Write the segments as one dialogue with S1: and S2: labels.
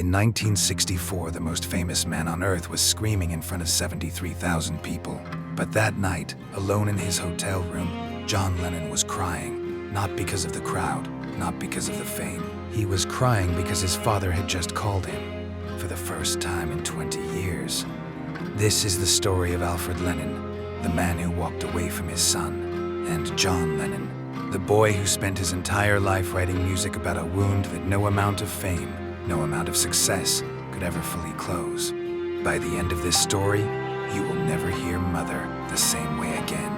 S1: In 1964, the most famous man on earth was screaming in front of 73,000 people. But that night, alone in his hotel room, John Lennon was crying, not because of the crowd, not because of the fame. He was crying because his father had just called him, for the first time in 20 years. This is the story of Alfred Lennon, the man who walked away from his son, and John Lennon, the boy who spent his entire life writing music about a wound that no amount of fame, no amount of success could ever fully close. By the end of this story, you will never hear Mother the same way again.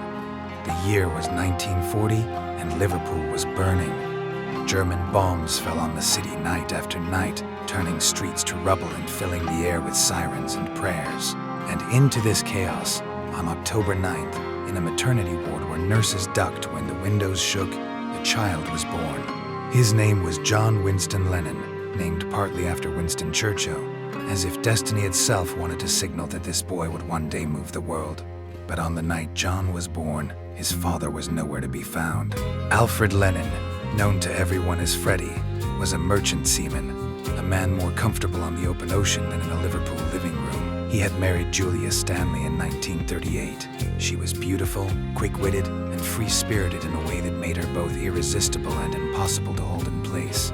S1: The year was 1940, and Liverpool was burning. German bombs fell on the city night after night, turning streets to rubble and filling the air with sirens and prayers. And into this chaos, on October 9th, in a maternity ward where nurses ducked when the windows shook, a child was born. His name was John Winston Lennon, named partly after Winston Churchill, as if destiny itself wanted to signal that this boy would one day move the world. But on the night John was born, his father was nowhere to be found. Alfred Lennon, known to everyone as Freddie, was a merchant seaman, a man more comfortable on the open ocean than in a Liverpool living room. He had married Julia Stanley in 1938. She was beautiful, quick-witted, and free-spirited in a way that made her both irresistible and impossible to hold in place.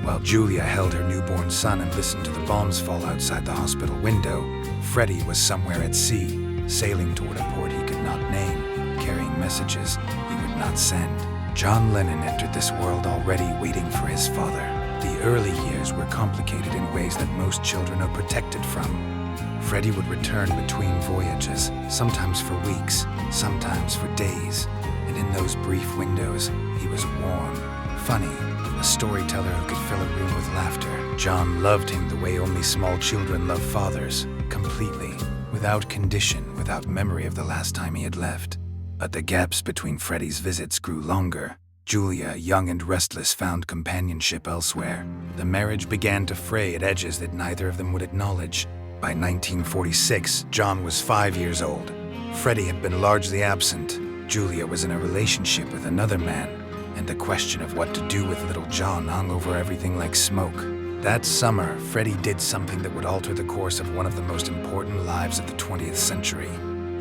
S1: While Julia held her newborn son and listened to the bombs fall outside the hospital window, Freddie was somewhere at sea, sailing toward a port he could not name, carrying messages he would not send. John Lennon entered this world already waiting for his father. The early years were complicated in ways that most children are protected from. Freddie would return between voyages, sometimes for weeks, sometimes for days, and in those brief windows, he was warm, funny, a storyteller who could fill a room with laughter. John loved him the way only small children love fathers, completely, without condition, without memory of the last time he had left. But the gaps between Freddie's visits grew longer. Julia, young and restless, found companionship elsewhere. The marriage began to fray at edges that neither of them would acknowledge. By 1946, John was 5 years old. Freddie had been largely absent. Julia was in a relationship with another man, and the question of what to do with little John hung over everything like smoke. That summer, Freddie did something that would alter the course of one of the most important lives of the 20th century.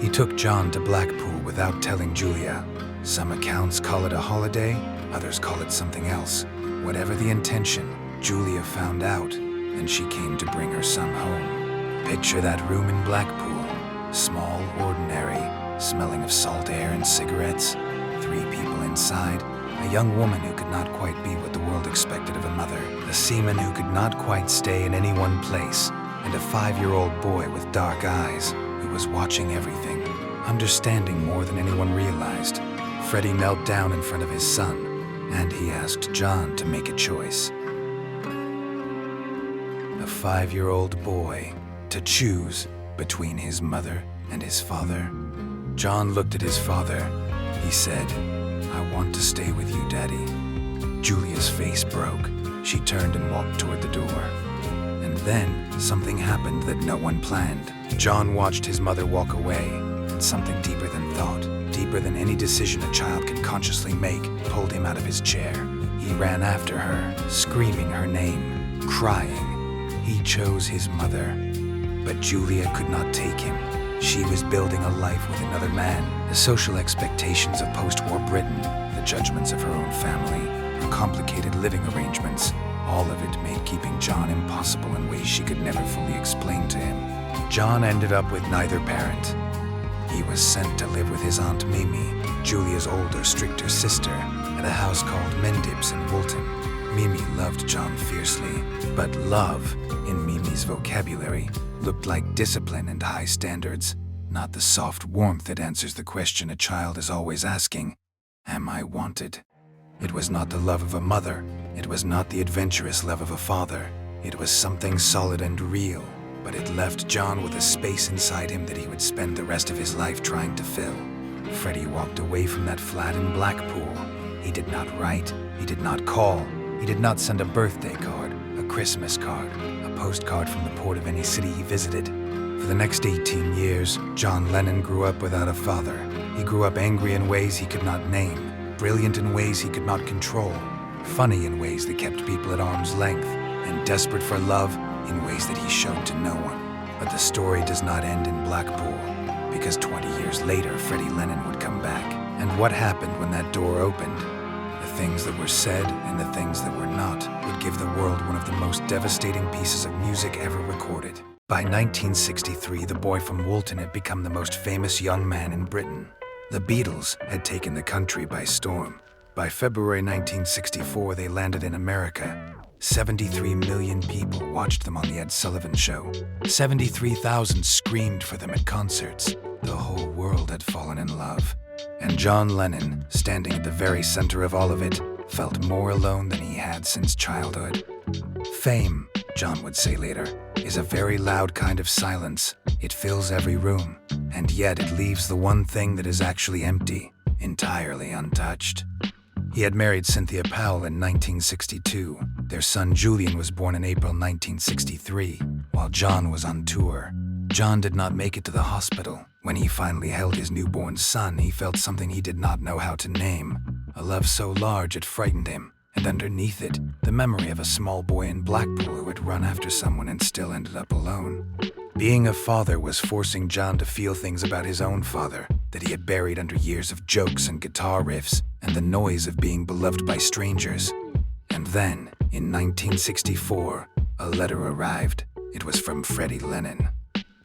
S1: He took John to Blackpool without telling Julia. Some accounts call it a holiday, others call it something else. Whatever the intention, Julia found out, and she came to bring her son home. Picture that room in Blackpool, small, ordinary, smelling of salt air and cigarettes, 3 people inside, a young woman who could not quite be what the world expected of a mother, a seaman who could not quite stay in any one place, and a 5-year-old boy with dark eyes who was watching everything, understanding more than anyone realized. Freddie knelt down in front of his son, and he asked John to make a choice. A 5-year-old boy to choose between his mother and his father. John looked at his father. He said, "I want to stay with you, Daddy." Julia's face broke. She turned and walked toward the door. And then something happened that no one planned. John watched his mother walk away, and something deeper than thought, deeper than any decision a child can consciously make, pulled him out of his chair. He ran after her, screaming her name, crying. He chose his mother. But Julia could not take him. She was building a life with another man. The social expectations of post-war Britain, the judgments of her own family, her complicated living arrangements, all of it made keeping John impossible in ways she could never fully explain to him. John ended up with neither parent. He was sent to live with his Aunt Mimi, Julia's older, stricter sister, at a house called Mendip's in Woolton. Mimi loved John fiercely, but love, in Mimi's vocabulary, looked like discipline and high standards, not the soft warmth that answers the question a child is always asking, "Am I wanted?" It was not the love of a mother. It was not the adventurous love of a father. It was something solid and real, but it left John with a space inside him that he would spend the rest of his life trying to fill. Freddie walked away from that flat in Blackpool. He did not write. He did not call. He did not send a birthday card, a Christmas card, a postcard from the port of any city he visited. For the next 18 years, John Lennon grew up without a father. He grew up angry in ways he could not name, brilliant in ways he could not control, funny in ways that kept people at arm's length, and desperate for love in ways that he showed to no one. But the story does not end in Blackpool, because 20 years later, Freddie Lennon would come back. And what happened when that door opened? The things that were said and the things that were not would give the world one of the most devastating pieces of music ever recorded. By 1963, the boy from Woolton had become the most famous young man in Britain. The Beatles had taken the country by storm. By February 1964, they landed in America. 73 million people watched them on The Ed Sullivan Show. 73,000 screamed for them at concerts. The whole world had fallen in love. And John Lennon, standing at the very center of all of it, felt more alone than he had since childhood. Fame, John would say later, is a very loud kind of silence. It fills every room, and yet it leaves the one thing that is actually empty, entirely untouched. He had married Cynthia Powell in 1962. Their son Julian was born in April 1963, while John was on tour. John did not make it to the hospital. When he finally held his newborn son, he felt something he did not know how to name. A love so large it frightened him, and underneath it, the memory of a small boy in Blackpool who had run after someone and still ended up alone. Being a father was forcing John to feel things about his own father that he had buried under years of jokes and guitar riffs and the noise of being beloved by strangers. And then, in 1964, a letter arrived. It was from Freddie Lennon.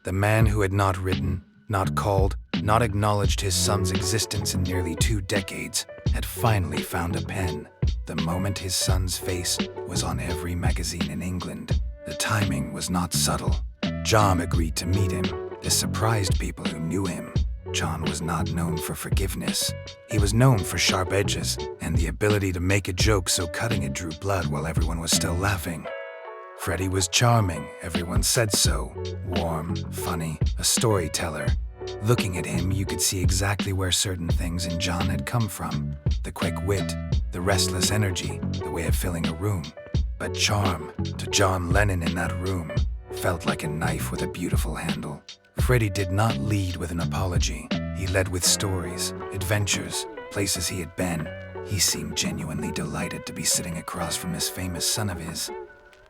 S1: The man who had not written, not called, not acknowledged his son's existence in nearly 2 decades, had finally found a pen. The moment his son's face was on every magazine in England. The timing was not subtle. John agreed to meet him. This surprised people who knew him. John was not known for forgiveness. He was known for sharp edges and the ability to make a joke so cutting it drew blood while everyone was still laughing. Freddie was charming, everyone said so. Warm, funny, a storyteller. Looking at him, you could see exactly where certain things in John had come from. The quick wit, the restless energy, the way of filling a room. But charm, to John Lennon in that room, felt like a knife with a beautiful handle. Freddie did not lead with an apology. He led with stories, adventures, places he had been. He seemed genuinely delighted to be sitting across from this famous son of his.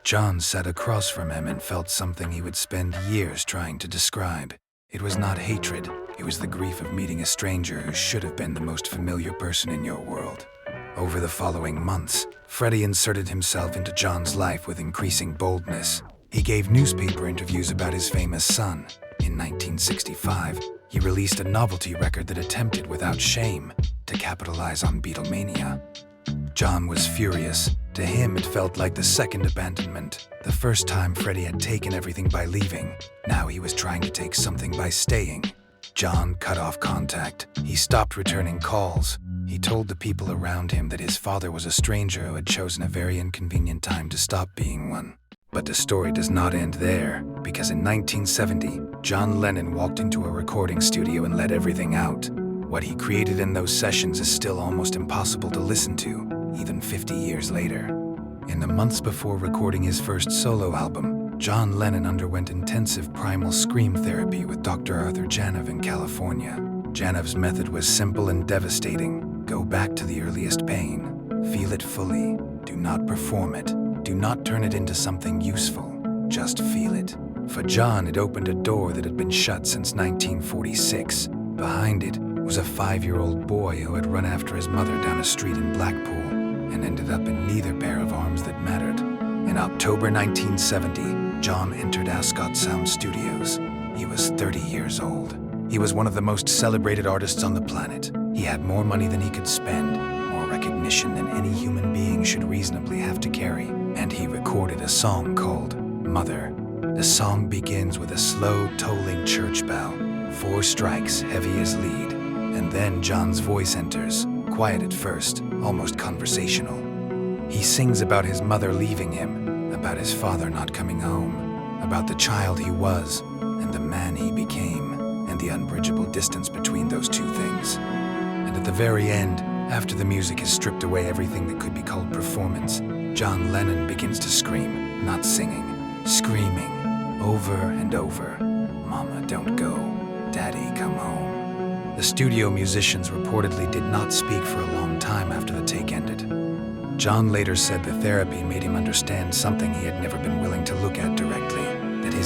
S1: John sat across from him and felt something he would spend years trying to describe. It was not hatred. It was the grief of meeting a stranger who should have been the most familiar person in your world. Over the following months, Freddie inserted himself into John's life with increasing boldness. He gave newspaper interviews about his famous son. In 1965, he released a novelty record that attempted without shame to capitalize on Beatlemania. John was furious. To him, it felt like the second abandonment. The first time Freddie had taken everything by leaving. Now he was trying to take something by staying. John cut off contact. He stopped returning calls. He told the people around him that his father was a stranger who had chosen a very inconvenient time to stop being one. But the story does not end there, because in 1970, John Lennon walked into a recording studio and let everything out. What he created in those sessions is still almost impossible to listen to, even 50 years later. In the months before recording his first solo album, John Lennon underwent intensive primal scream therapy with Dr. Arthur Janov in California. Janov's method was simple and devastating. Go back to the earliest pain. Feel it fully. Do not perform it. Do not turn it into something useful. Just feel it. For John, it opened a door that had been shut since 1946. Behind it was a 5-year-old boy who had run after his mother down a street in Blackpool and ended up in neither pair of arms that mattered. In October 1970, John entered Ascot Sound Studios. He was 30 years old. He was one of the most celebrated artists on the planet. He had more money than he could spend, more recognition than any human being should reasonably have to carry, and he recorded a song called Mother. The song begins with a slow, tolling church bell, 4 strikes, heavy as lead, and then John's voice enters, quiet at first, almost conversational. He sings about his mother leaving him, about his father not coming home, about the child he was, and the man he became, and the unbridgeable distance between those two things. And at the very end, after the music has stripped away everything that could be called performance, John Lennon begins to scream, not singing, screaming, over and over, "Mama, don't go. Daddy, come home." The studio musicians reportedly did not speak for a long time after the take ended. John later said the therapy made him understand something he had never been willing to look at directly.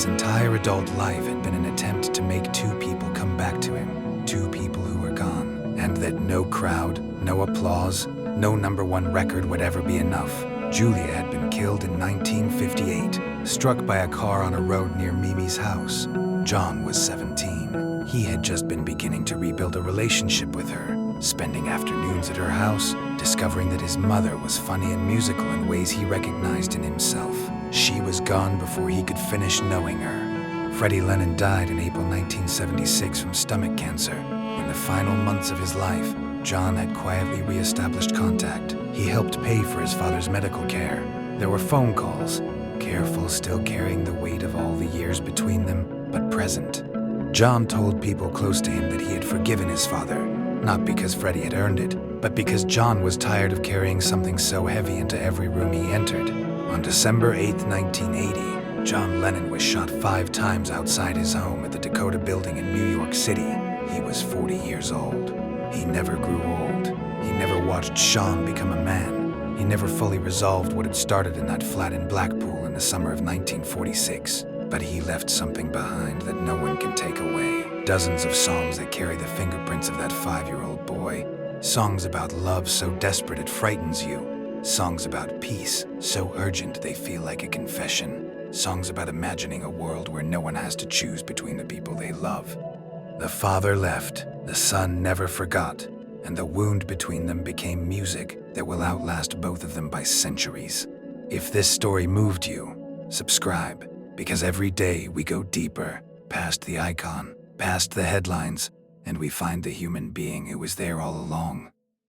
S1: His entire adult life had been an attempt to make two people come back to him, two people who were gone, and that no crowd, no applause, no #1 record would ever be enough. Julia had been killed in 1958, struck by a car on a road near Mimi's house. John was 17. He had just been beginning to rebuild a relationship with her, spending afternoons at her house, discovering that his mother was funny and musical in ways he recognized in himself. She was gone before he could finish knowing her. Freddie Lennon died in April 1976 from stomach cancer. In the final months of his life, John had quietly re-established contact. He helped pay for his father's medical care. There were phone calls, careful, still carrying the weight of all the years between them, but present. John told people close to him that he had forgiven his father, not because Freddie had earned it, but because John was tired of carrying something so heavy into every room he entered. On December 8, 1980, John Lennon was shot 5 times outside his home at the Dakota Building in New York City. He was 40 years old. He never grew old. He never watched Sean become a man. He never fully resolved what had started in that flat in Blackpool in the summer of 1946. But he left something behind that no one can take away. Dozens of songs that carry the fingerprints of that 5-year-old boy. Songs about love so desperate it frightens you. Songs about peace so urgent they feel like a confession. Songs about imagining a world where no one has to choose between the people they love. The father left, the son never forgot, and the wound between them became music that will outlast both of them by centuries. If this story moved you, subscribe, because every day we go deeper, past the icon, past the headlines, and we find the human being who was there all along.